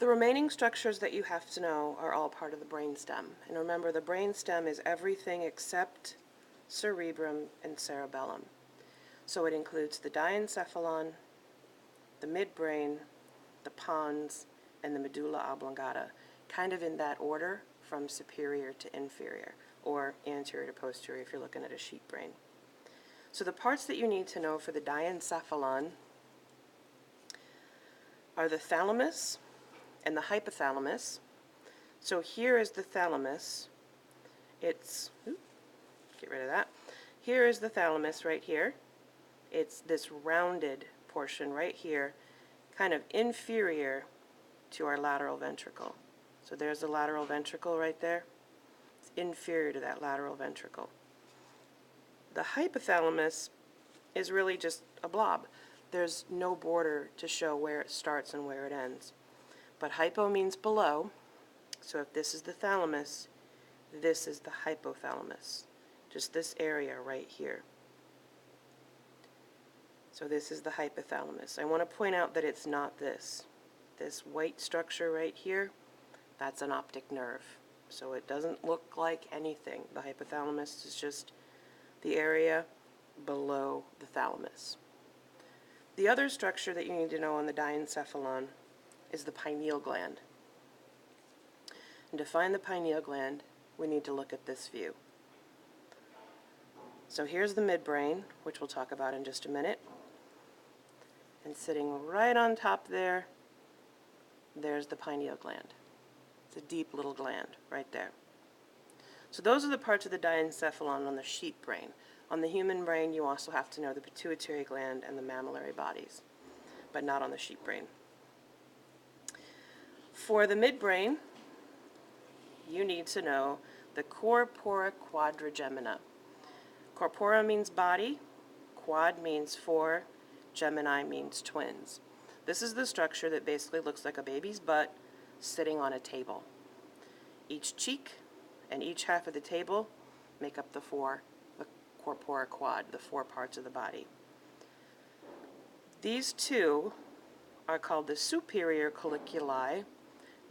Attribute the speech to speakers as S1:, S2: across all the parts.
S1: The remaining structures that you have to know are all part of the brainstem. And remember, the brainstem is everything except cerebrum and cerebellum. So it includes the diencephalon, the midbrain, the pons, and the medulla oblongata, kind of in that order from superior to inferior, or anterior to posterior if you're looking at a sheep brain. So the parts that you need to know for the diencephalon are the thalamus and the hypothalamus. So here is the thalamus. Get rid of that. Here is the thalamus right here. It's this rounded portion right here, kind of inferior to our lateral ventricle. So there's the lateral ventricle right there. It's inferior to that lateral ventricle. The hypothalamus is really just a blob. There's no border to show where it starts and where it ends. But hypo means below, so if this is the thalamus, this is the hypothalamus. Just this area right here. So this is the hypothalamus. I want to point out that it's not this. This white structure right here, that's an optic nerve. So it doesn't look like anything. The hypothalamus is just the area below the thalamus. The other structure that you need to know on the diencephalon is the pineal gland. And to find the pineal gland, we need to look at this view. So here's the midbrain, which we'll talk about in just a minute. And sitting right on top there, there's the pineal gland. It's a deep little gland right there. So those are the parts of the diencephalon on the sheep brain. On the human brain, you also have to know the pituitary gland and the mammillary bodies, but not on the sheep brain. For the midbrain, you need to know the corpora quadrigemina. Corpora means body, quad means four, Gemini means twins. This is the structure that basically looks like a baby's butt sitting on a table. Each cheek and each half of the table make up the corpora quad, the four parts of the body. These two are called the superior colliculi.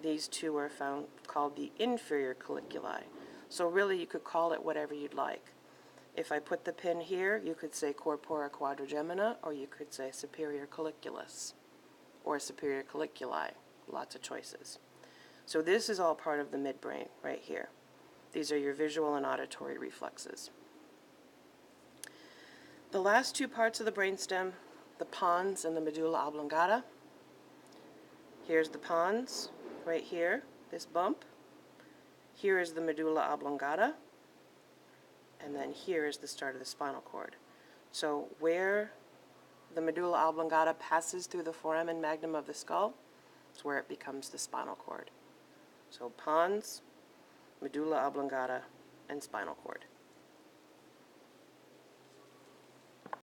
S1: These two are called the inferior colliculi. So really you could call it whatever you'd like. If I put the pin here, you could say corpora quadrigemina, or you could say superior colliculus, or superior colliculi. Lots of choices. So this is all part of the midbrain right here. These are your visual and auditory reflexes. The last two parts of the brainstem, the pons and the medulla oblongata. Here's the pons right here, this bump. Here is the medulla oblongata. And then here is the start of the spinal cord. So where the medulla oblongata passes through the foramen magnum of the skull is where it becomes the spinal cord. So pons, medulla oblongata, and spinal cord.